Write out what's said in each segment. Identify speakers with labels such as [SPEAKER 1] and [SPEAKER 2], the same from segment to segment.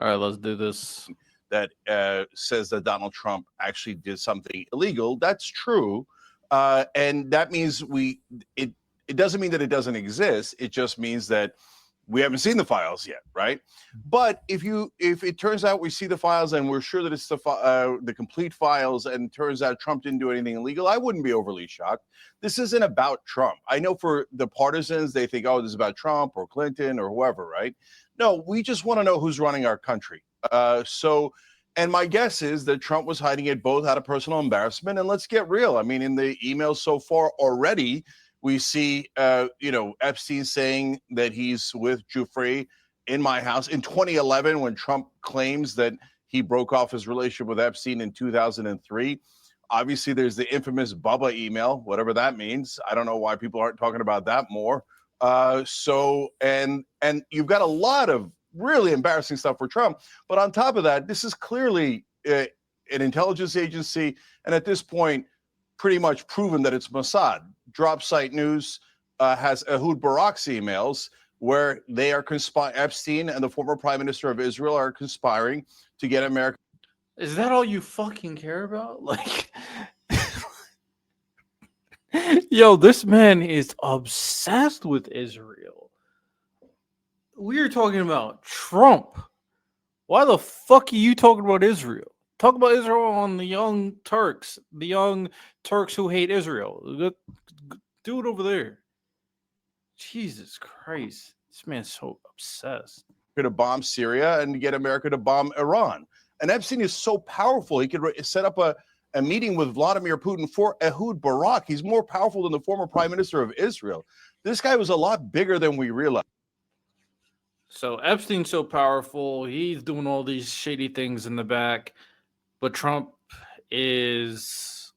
[SPEAKER 1] All right, let's do this.
[SPEAKER 2] That says that Donald Trump actually did something illegal. That's true, and that means it doesn't mean that it doesn't exist. It just means that we haven't seen the files yet, right? But if it turns out we see the files and we're sure that it's the complete files, and it turns out Trump didn't do anything illegal, I wouldn't be overly shocked. This isn't about Trump. I know for the partisans, they think, oh, this is about Trump or Clinton or whoever, right? No, we just want to know who's running our country. And my guess is that Trump was hiding it both out of personal embarrassment, and let's get real. I mean, in the emails so far already, we see, Epstein saying that he's with Giuffre in my house in 2011 when Trump claims that he broke off his relationship with Epstein in 2003. Obviously, there's the infamous Bubba email, whatever that means. I don't know why people aren't talking about that more. And you've got a lot of really embarrassing stuff for Trump. But on top of that, this is clearly an intelligence agency, and at this point, pretty much proven that it's Mossad. Drop Site News has Ehud Barak's emails where they are conspiring. Epstein and the former Prime Minister of Israel are conspiring to get America.
[SPEAKER 1] Is that all you fucking care about? Like, yo, this man is obsessed with Israel. We're talking about Trump. Why the fuck are you talking about Israel? Talk about Israel on the Young Turks, who hate Israel. Dude over there. Jesus Christ. This man's so obsessed.
[SPEAKER 2] To bomb Syria and get America to bomb Iran. And Epstein is so powerful, he could set up a meeting with Vladimir Putin for Ehud Barak. He's more powerful than the former Prime Minister of Israel. This guy was a lot bigger than we realized.
[SPEAKER 1] So Epstein's so powerful, he's doing all these shady things in the back, but Trump is.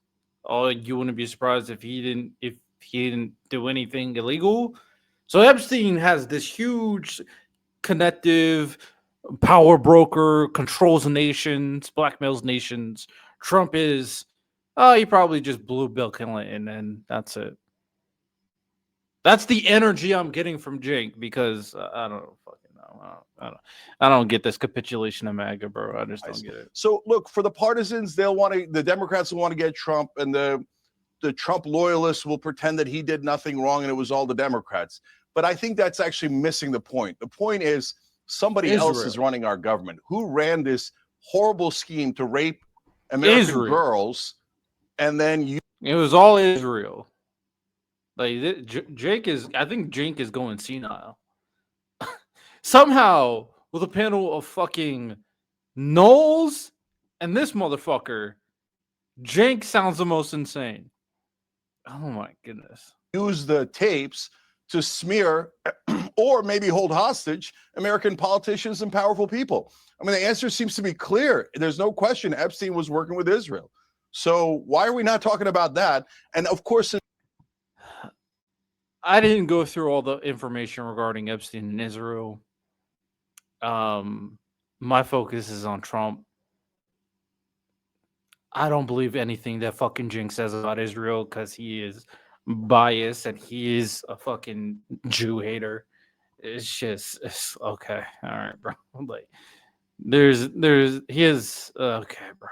[SPEAKER 1] Oh, you wouldn't be surprised if he didn't do anything illegal. So Epstein has this huge connective power broker, controls nations, blackmails nations. Trump is, he probably just blew Bill Clinton, and that's it. That's the energy I'm getting from Jake, because I don't fucking know. I don't get this capitulation of MAGA, bro. I just don't get it.
[SPEAKER 2] So look, for the partisans, the Democrats will want to get Trump, and the Trump loyalists will pretend that he did nothing wrong and it was all the Democrats. But I think that's actually missing the point. The point is somebody else is running our government. Who ran this horrible scheme to rape American girls, and then
[SPEAKER 1] it was all Israel. Like Jake is, I think Jake is going senile. Somehow, with a panel of fucking Knowles and this motherfucker, Jake sounds the most insane. Oh my goodness.
[SPEAKER 2] Use the tapes to smear or maybe hold hostage American politicians and powerful people. I mean, the answer seems to be clear. There's no question Epstein was working with Israel. So why are we not talking about that? And of course,
[SPEAKER 1] I didn't go through all the information regarding Epstein and Israel. My focus is on Trump. I don't believe anything that fucking Jink says about Israel, because he is biased and he is a fucking Jew hater. It's okay. All right, bro. Like, he is okay, bro.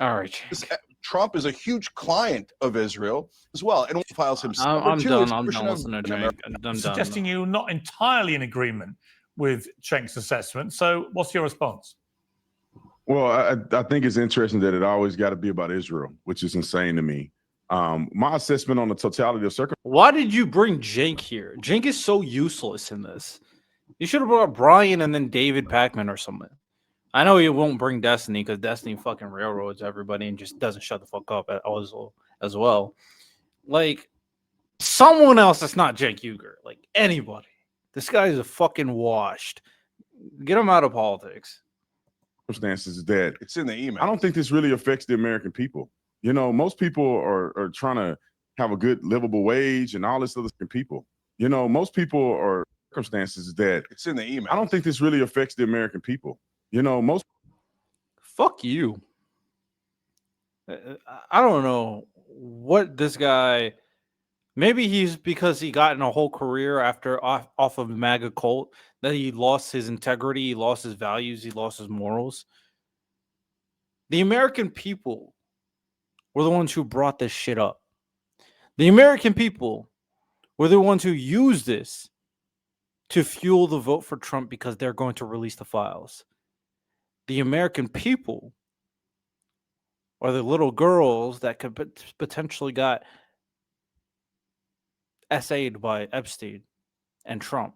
[SPEAKER 1] All right, Jink.
[SPEAKER 2] Trump is a huge client of Israel as well, and files himself.
[SPEAKER 1] I'm done listening to Cenk. I'm
[SPEAKER 3] suggesting you're not entirely in agreement with Cenk's assessment. So, what's your response?
[SPEAKER 4] Well, I think it's interesting that it always got to be about Israel, which is insane to me. My assessment on the totality of circumstances.
[SPEAKER 1] Why did you bring Jink here? Jink is so useless in this. You should have brought Brian and then David Pacman or something. I know you won't bring Destiny, because Destiny fucking railroads everybody and just doesn't shut the fuck up as well. Like, someone else that's not Jake Uger. Like, anybody. This guy is a fucking washed. Get him out of politics.
[SPEAKER 4] Circumstances that
[SPEAKER 2] it's in the email.
[SPEAKER 4] I don't think this really affects the American people. You know, most people are trying to have a good livable wage and all this other people. You know, most people are circumstances that
[SPEAKER 2] it's in the email.
[SPEAKER 4] I don't think this really affects the American people. You know, most.
[SPEAKER 1] Fuck you. I don't know what this guy. Maybe he's because he got in a whole career after off of MAGA cult that he lost his integrity, he lost his values, he lost his morals. The American people were the ones who brought this shit up. The American people were the ones who used this to fuel the vote for Trump because they're going to release the files. The American people are the little girls that could potentially got essayed by Epstein and Trump.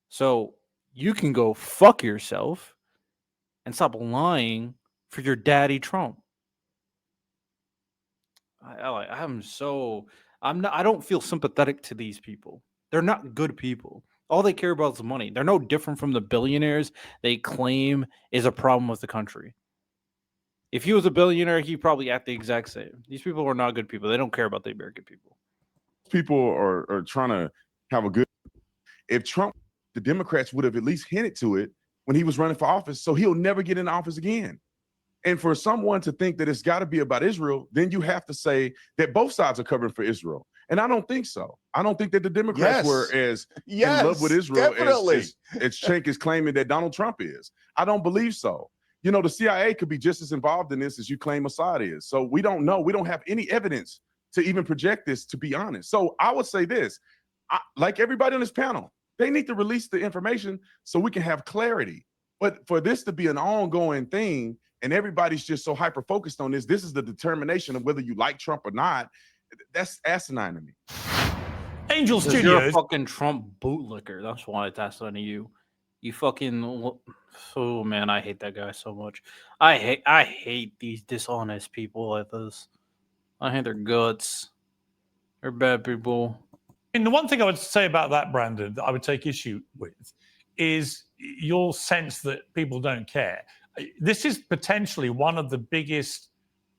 [SPEAKER 1] So you can go fuck yourself and stop lying for your daddy Trump. I don't feel sympathetic to these people. They're not good people. All they care about is money. They're no different from the billionaires they claim is a problem with the country. If he was a billionaire, he'd probably act the exact same. These people are not good people. They don't care about the American people.
[SPEAKER 4] People are trying to have a good. If Trump, the Democrats would have at least hinted to it when he was running for office, so he'll never get in office again. And for someone to think that it's got to be about Israel, then you have to say that both sides are covering for Israel. And I don't think so. I don't think that the Democrats were as in love with Israel as Cenk is claiming that Donald Trump is. I don't believe so. You know, the CIA could be just as involved in this as you claim Assad is. So we don't know. We don't have any evidence to even project this, to be honest. So I would say this, like everybody on this panel, they need to release the information so we can have clarity. But for this to be an ongoing thing, and everybody's just so hyper-focused on this is the determination of whether you like Trump or not. That's asinine to me.
[SPEAKER 3] Angel Studios.
[SPEAKER 1] You're a fucking Trump bootlicker. That's why it's asinine to you. You fucking... Oh, man, I hate that guy so much. I hate these dishonest people like this. I hate their guts. They're bad people.
[SPEAKER 3] And the one thing I would say about that, Brandon, that I would take issue with is your sense that people don't care. This is potentially one of the biggest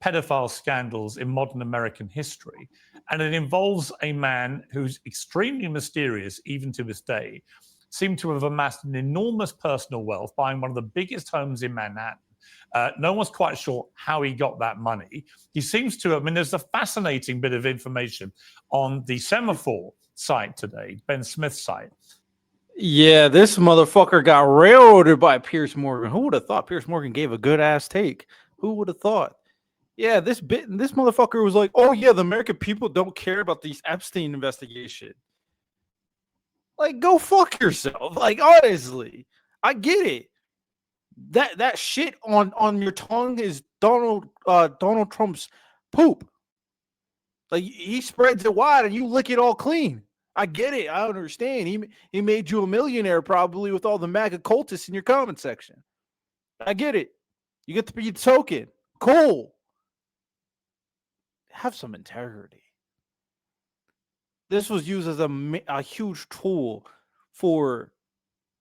[SPEAKER 3] pedophile scandals in modern American history. And it involves a man who's extremely mysterious, even to this day, seemed to have amassed an enormous personal wealth, buying one of the biggest homes in Manhattan. No one's quite sure how he got that money. He seems to have, there's a fascinating bit of information on the Semaphore site today, Ben Smith's site.
[SPEAKER 1] Yeah, this motherfucker got railroaded by Piers Morgan. Who would have thought Piers Morgan gave a good ass take? Who would have thought? Yeah, this motherfucker was like, "Oh yeah, the American people don't care about these Epstein investigation." Like, go fuck yourself. Like, honestly, I get it. That shit on your tongue is Donald Trump's poop. Like, he spreads it wide and you lick it all clean. I get it. I understand. He made you a millionaire probably with all the MAGA cultists in your comment section. I get it. You get to be a token. Cool. Have some integrity. This was used as a huge tool for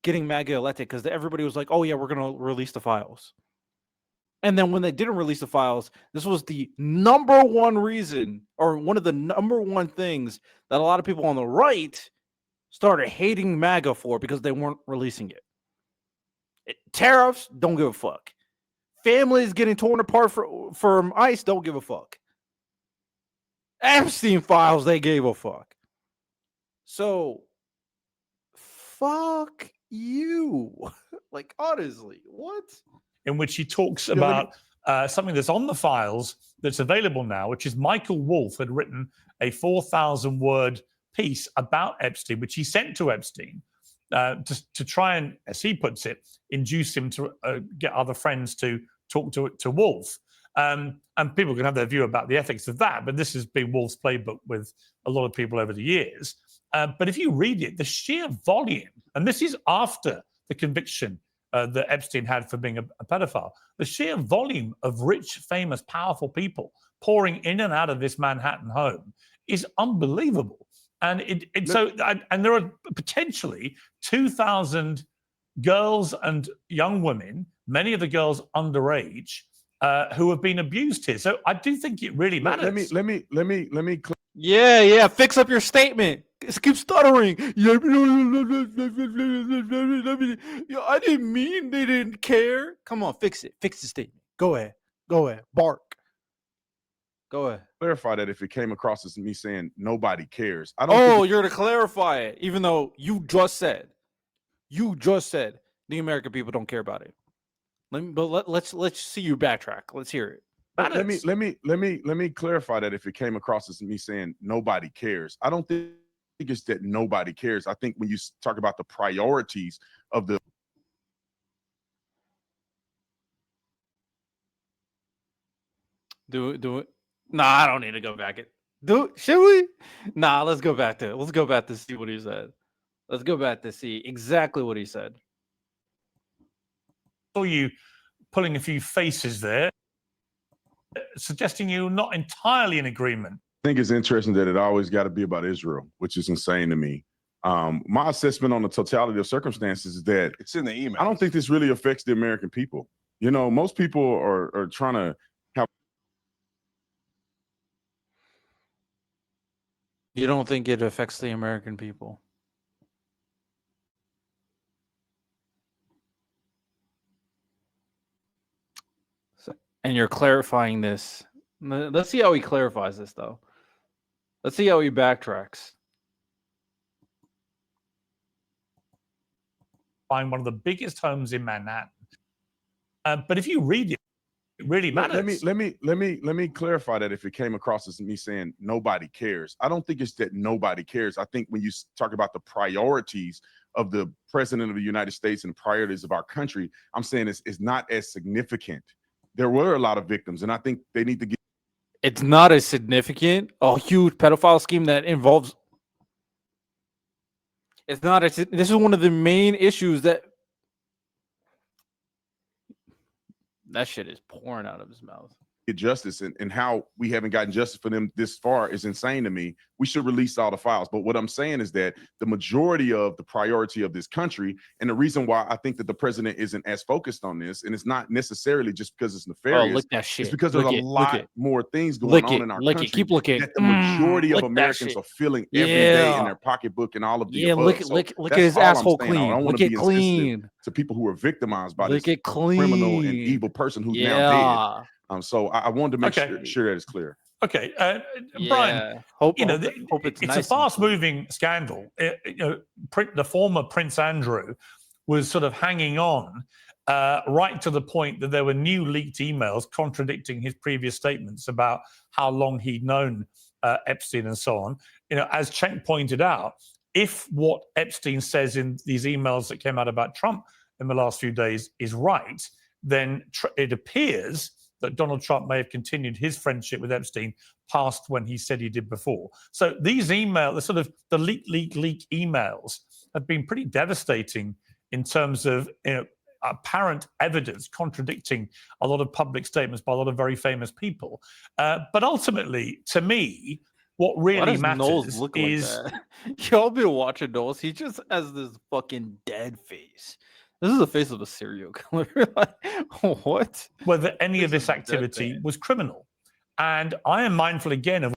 [SPEAKER 1] getting MAGA elected because everybody was like, oh, yeah, we're going to release the files. And then when they didn't release the files, this was the number one reason, or one of the number one things that a lot of people on the right started hating MAGA for, because they weren't releasing it. Tariffs, don't give a fuck. Families getting torn apart from ICE, don't give a fuck. Epstein files, they gave a fuck. So, fuck you. Like, honestly, what?
[SPEAKER 3] In which he talks about something that's on the files that's available now, which is Michael Wolff had written a 4,000-word piece about Epstein, which he sent to Epstein to try and, as he puts it, induce him to get other friends to talk to Wolff. And people can have their view about the ethics of that, but this has been Wolff's playbook with a lot of people over the years. But if you read it, the sheer volume, and this is after the conviction that Epstein had for being a pedophile, the sheer volume of rich, famous, powerful people pouring in and out of this Manhattan home is unbelievable. And and there are potentially 2,000 girls and young women, many of the girls underage, who have been abused here. So I do think it really matters.
[SPEAKER 4] Let me.
[SPEAKER 1] Yeah. Fix up your statement. Keep stuttering. I didn't mean they didn't care. Come on, fix it. Fix the statement. Go ahead. Bark. Go ahead.
[SPEAKER 4] Clarify that if it came across as me saying nobody cares. I don't.
[SPEAKER 1] Oh, you're to clarify it, even though you just said the American people don't care about it. Let's see you backtrack. Let's hear it.
[SPEAKER 4] Let me clarify that if it came across as me saying nobody cares. I don't think it's that nobody cares. I think when you talk about the priorities of the
[SPEAKER 1] Do it. Nah, I don't need to go back. Should we? Nah, let's go back to see what he said. Let's go back to see exactly what he said.
[SPEAKER 3] Saw you pulling a few faces there, suggesting you're not entirely in agreement.
[SPEAKER 4] I think it's interesting that it always got to be about Israel, which is insane to me. My assessment on the totality of circumstances is that
[SPEAKER 2] It's in the email.
[SPEAKER 4] I don't think this really affects the American people. You know, most people are trying to have.
[SPEAKER 1] You don't think it affects the American people? And you're clarifying this. Let's see how he clarifies this, though. Let's see how he backtracks.
[SPEAKER 3] Buying one of the biggest homes in Manhattan. But if you read it, it really matters.
[SPEAKER 4] Let me clarify that if it came across as me saying nobody cares. I don't think it's that nobody cares. I think when you talk about the priorities of the president of the United States and the priorities of our country, I'm saying it's not as significant. There were a lot of victims, and I think they need to get.
[SPEAKER 1] It's not as significant. A huge pedophile scheme that involves. It's not. This is one of the main issues that shit is pouring out of his mouth.
[SPEAKER 4] Get justice, and how we haven't gotten justice for them this far is insane to me. We should release all the files. But what I'm saying is that the majority of the priority of this country, and the reason why I think that the president isn't as focused on this, and it's not necessarily just because it's nefarious.
[SPEAKER 1] Oh, look that shit.
[SPEAKER 4] It's because there's a lot more things going on in our country.
[SPEAKER 1] Keep looking.
[SPEAKER 4] That the majority of Americans are feeling every day in their pocketbook and all of the above.
[SPEAKER 1] Look at his asshole clean.
[SPEAKER 4] I don't want to be insensitive to people who are victimized by this criminal and evil person who's now dead. So I wanted to make sure that it's clear.
[SPEAKER 3] Okay, Brian.
[SPEAKER 1] Hope
[SPEAKER 3] it's
[SPEAKER 1] nice
[SPEAKER 3] a fast-moving scandal. The former Prince Andrew was sort of hanging on right to the point that there were new leaked emails contradicting his previous statements about how long he'd known Epstein and so on. You know, as Cenk pointed out, if what Epstein says in these emails that came out about Trump in the last few days is right, then it appears that Donald Trump may have continued his friendship with Epstein past when he said he did before. So these emails, the leak emails have been pretty devastating in terms of apparent evidence contradicting a lot of public statements by a lot of very famous people. But ultimately, to me, what really matters is...
[SPEAKER 1] Y'all been watching Knowles. He just has this fucking dead face. This is the face of a serial killer. Like, what?
[SPEAKER 3] Whether any of this activity was criminal. And I am mindful again of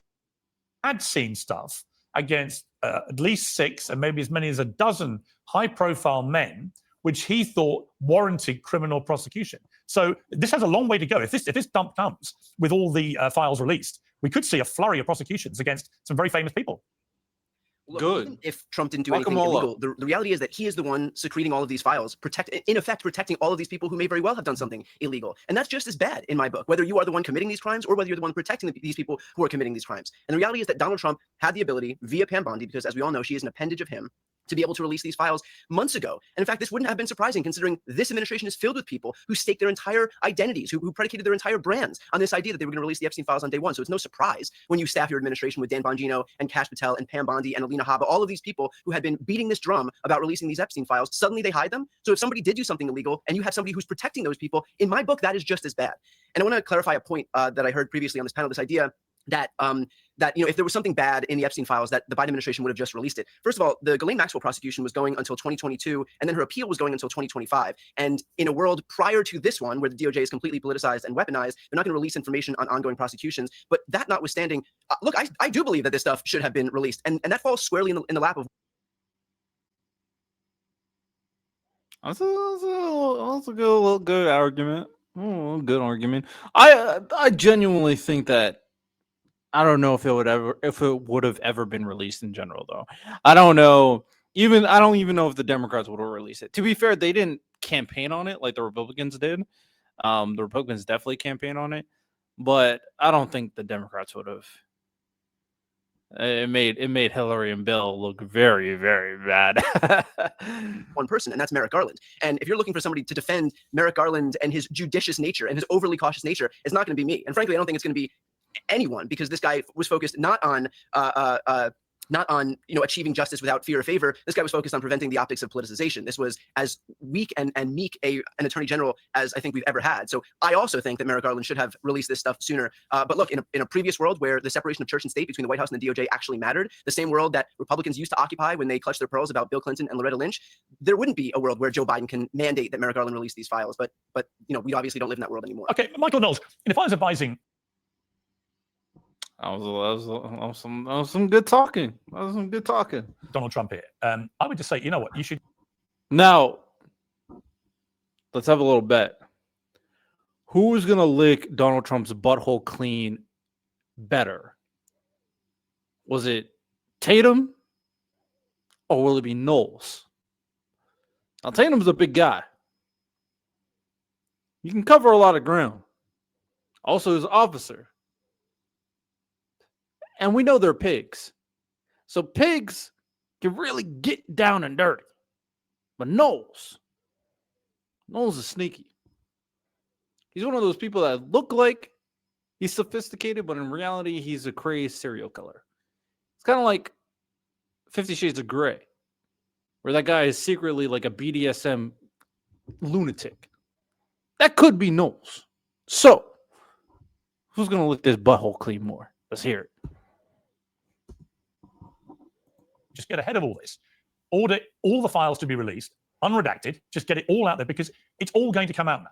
[SPEAKER 3] had seen stuff against at least 6 and maybe as many as a dozen high-profile men, which he thought warranted criminal prosecution. So this has a long way to go. If this dump comes with all the files released, we could see a flurry of prosecutions against some very famous people.
[SPEAKER 5] Look,
[SPEAKER 1] good.
[SPEAKER 5] even if Trump didn't do anything illegal, the reality is that he is the one secreting all of these files, in effect protecting all of these people who may very well have done something illegal. And that's just as bad in my book, whether you are the one committing these crimes or whether you're the one protecting these people who are committing these crimes. And the reality is that Donald Trump had the ability via Pam Bondi, because as we all know, she is an appendage of him, to be able to release these files months ago. And in fact, this wouldn't have been surprising considering this administration is filled with people who stake their entire identities, who predicated their entire brands on this idea that they were going to release the Epstein files on day one. So it's no surprise when you staff your administration with Dan Bongino and Kash Patel and Pam Bondi and Alina Habba, all of these people who had been beating this drum about releasing these Epstein files, suddenly they hide them. So if somebody did do something illegal and you have somebody who's protecting those people, in my book, that is just as bad. And I want to clarify a point that I heard previously on this panel, this idea that if there was something bad in the Epstein files, that the Biden administration would have just released it. First of all, the Ghislaine Maxwell prosecution was going until 2022, and then her appeal was going until 2025. And in a world prior to this one, where the DOJ is completely politicized and weaponized, they're not going to release information on ongoing prosecutions. But that notwithstanding, look, I do believe that this stuff should have been released, and that falls squarely in the lap of.
[SPEAKER 1] That's a good argument. Good argument. I genuinely think that I don't know if it would have ever been released in general, though. I don't know. I don't even know if the Democrats would have released it. To be fair, they didn't campaign on it like the Republicans did. The Republicans definitely campaigned on it, but I don't think the Democrats would have. It made Hillary and Bill look very, very bad.
[SPEAKER 5] One person, and that's Merrick Garland. And if you're looking for somebody to defend Merrick Garland and his judicious nature and his overly cautious nature, it's not going to be me. And frankly, I don't think it's going to be anyone, because this guy was focused not on achieving justice without fear or favor. This guy was focused on preventing the optics of politicization. This was as weak and meek an attorney general as I think we've ever had. So I also think that Merrick Garland should have released this stuff sooner. But look, in a previous world where the separation of church and state between the White House and the DOJ actually mattered, the same world that Republicans used to occupy when they clutched their pearls about Bill Clinton and Loretta Lynch, there wouldn't be a world where Joe Biden can mandate that Merrick Garland release these files. But we obviously don't live in that world anymore.
[SPEAKER 3] Okay, Michael Knowles, if I was advising,
[SPEAKER 1] That was some good talking. That was some good talking.
[SPEAKER 3] Donald Trump here, I would just say, you know what, you should.
[SPEAKER 1] Now, let's have a little bet. Who's gonna lick Donald Trump's butthole clean better? Was it Tatum, or will it be Knowles? Now, Tatum's a big guy. You can cover a lot of ground. Also, he's an officer. And we know they're pigs. So pigs can really get down and dirty. But Knowles is sneaky. He's one of those people that look like he's sophisticated, but in reality, he's a crazed serial killer. It's kind of like 50 Shades of Grey, where that guy is secretly like a BDSM lunatic. That could be Knowles. So, who's going to lick this butthole clean more? Let's hear it.
[SPEAKER 3] Just get ahead of all this. Order all the files to be released, unredacted. Just get it all out there, because it's all going to come out now.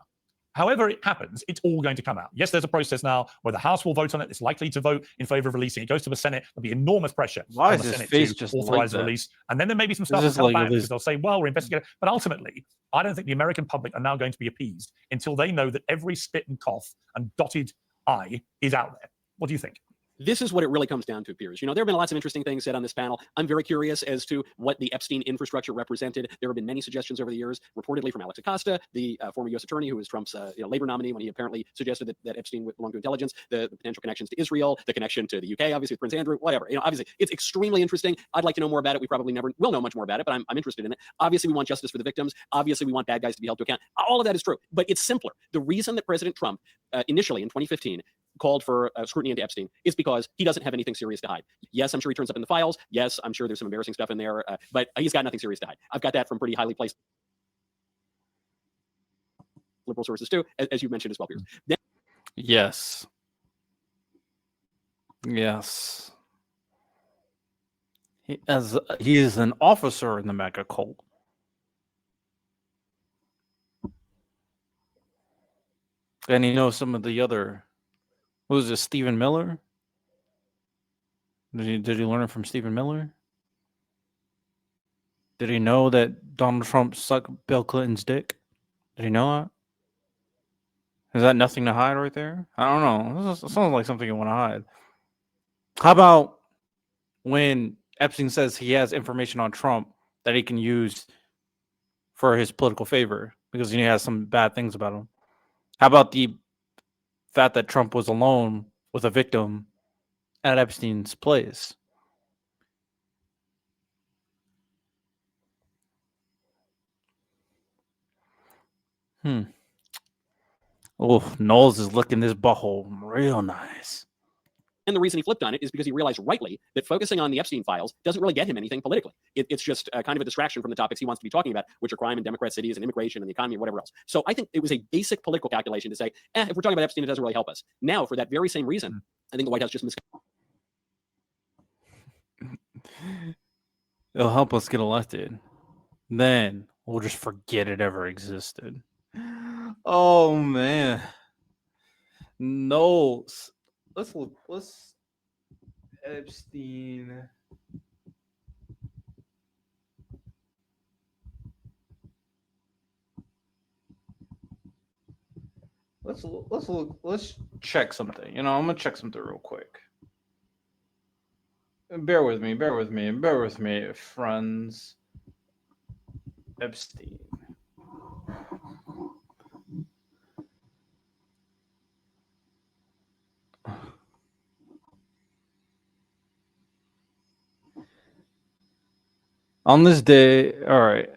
[SPEAKER 3] However it happens, it's all going to come out. Yes, there's a process now where the House will vote on it. It's likely to vote in favor of releasing. It goes to the Senate. There'll be enormous pressure
[SPEAKER 1] Why
[SPEAKER 3] on
[SPEAKER 1] is
[SPEAKER 3] the
[SPEAKER 1] his
[SPEAKER 3] Senate
[SPEAKER 1] face
[SPEAKER 3] to
[SPEAKER 1] just
[SPEAKER 3] authorize
[SPEAKER 1] like
[SPEAKER 3] the release. And then there may be some stuff
[SPEAKER 1] just
[SPEAKER 3] that'll come
[SPEAKER 1] like
[SPEAKER 3] back,
[SPEAKER 1] this-
[SPEAKER 3] because they'll say, well, we're investigating. But ultimately, I don't think the American public are now going to be appeased until they know that every spit and cough and dotted I is out there. What do you think?
[SPEAKER 6] This is what it really comes down to, Piers. There have been lots of interesting things said on this panel. I'm very curious as to what the Epstein infrastructure represented. There have been many suggestions over the years, reportedly from Alex Acosta, the former U.S. attorney who was Trump's labor nominee when he apparently suggested that Epstein belonged to intelligence, the potential connections to Israel, the connection to the UK, obviously with Prince Andrew, whatever. Obviously, it's extremely interesting. I'd like to know more about it. We probably never will know much more about it, but I'm interested in it. Obviously, we want justice for the victims. Obviously, we want bad guys to be held to account. All of that is true, but it's simpler. The reason that President Trump initially in 2015 called for scrutiny into Epstein is because he doesn't have anything serious to hide. Yes, I'm sure he turns up in the files. Yes, I'm sure there's some embarrassing stuff in there, but he's got nothing serious to hide. I've got that from pretty highly placed liberal sources too, as you mentioned as well, Piers.
[SPEAKER 1] Yes. He is an officer in the MAGA cult. And he knows some of the other. What was it, Stephen Miller? Did he learn it from Stephen Miller? Did he know that Donald Trump sucked Bill Clinton's dick? Did he know that? Is that nothing to hide right there? I don't know. This sounds like something you want to hide. How about when Epstein says he has information on Trump that he can use for his political favor because he has some bad things about him? How about the fact that Trump was alone with a victim at Epstein's place? Oh, Knowles is licking this butthole real nice.
[SPEAKER 6] And the reason he flipped on it is because he realized rightly that focusing on the Epstein files doesn't really get him anything politically. It's just kind of a distraction from the topics he wants to be talking about, which are crime and Democrat cities and immigration and the economy and whatever else. So I think it was a basic political calculation to say, if we're talking about Epstein, it doesn't really help us. Now, for that very same reason, I think the White House just
[SPEAKER 1] It'll help us get elected. Then we'll just forget it ever existed. Oh, man. Knowles. Let's Epstein. Let's check something. I'm gonna check something real quick. bear with me, friends. Epstein. On this day, all right.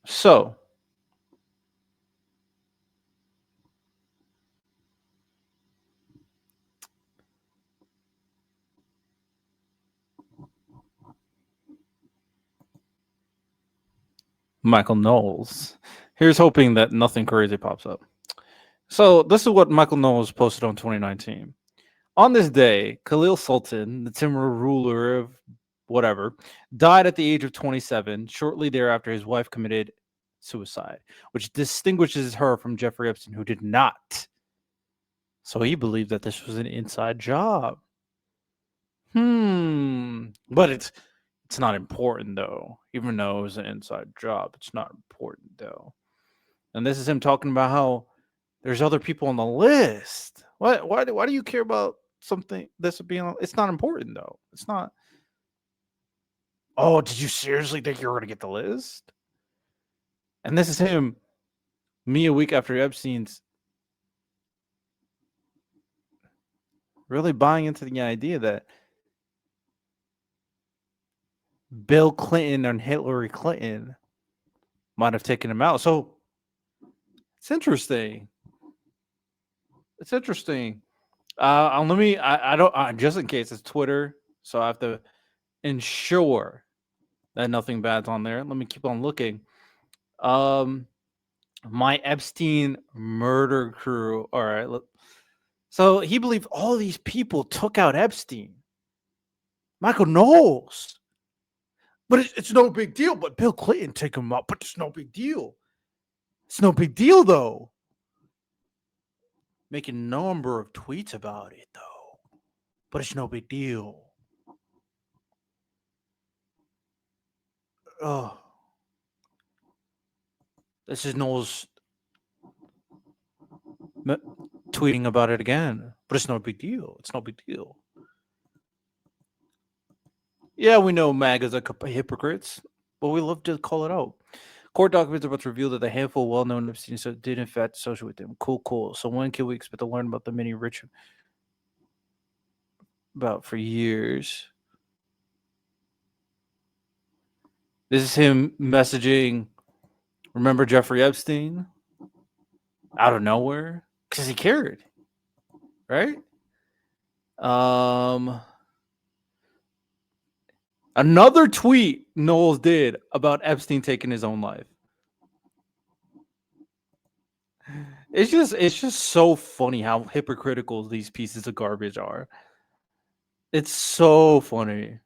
[SPEAKER 1] So, Michael Knowles. Here's hoping that nothing crazy pops up. So, this is what Michael Knowles posted on 2019. On this day, Khalil Sultan, the Timur ruler of whatever, died at the age of 27. Shortly thereafter, his wife committed suicide, which distinguishes her from Jeffrey Epstein, who did not. So he believed that this was an inside job. But it's not important though. Even though it was an inside job, it's not important though. And this is him talking about how there's other people on the list. Why do you care about something this being on? It's not important though. It's not. Oh, did you seriously think you were gonna get the list? And this is him, me a week after Epstein's really buying into the idea that Bill Clinton and Hillary Clinton might have taken him out. So it's interesting. It's interesting. Let me. I don't. Just in case it's Twitter, so I have to ensure that nothing bad's on there. Let me keep on looking. My Epstein murder crew. All right. Look. So he believed all these people took out Epstein. Michael Knowles. But it's no big deal. But Bill Clinton took him out. But it's no big deal. It's no big deal, though. Making a number of tweets about it, though. But it's no big deal. Oh. This is Knowles tweeting about it again. But it's no big deal. It's no big deal. Yeah, we know MAGA's a hypocrites, but we love to call it out. Court documents are about to reveal that the handful of well-known Epstein did in fact associate with him. Cool. So when can we expect to learn about the many rich about for years? This is him messaging, remember Jeffrey Epstein? Out of nowhere? Because he cared. Right? Another tweet Knowles did about Epstein taking his own life. It's just so funny how hypocritical these pieces of garbage are. It's so funny.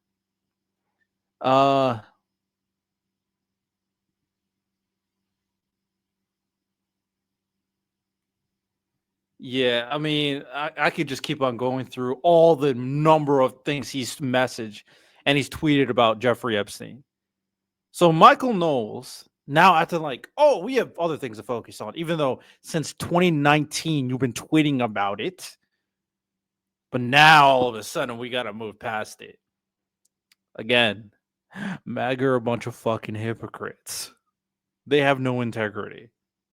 [SPEAKER 1] Yeah, I mean, I could just keep on going through all the number of things he's messaged and he's tweeted about Jeffrey Epstein. So Michael Knowles now acting like, oh, we have other things to focus on, even though since 2019 you've been tweeting about it. But now all of a sudden we got to move past it. Again, MAGA are a bunch of fucking hypocrites. They have no integrity.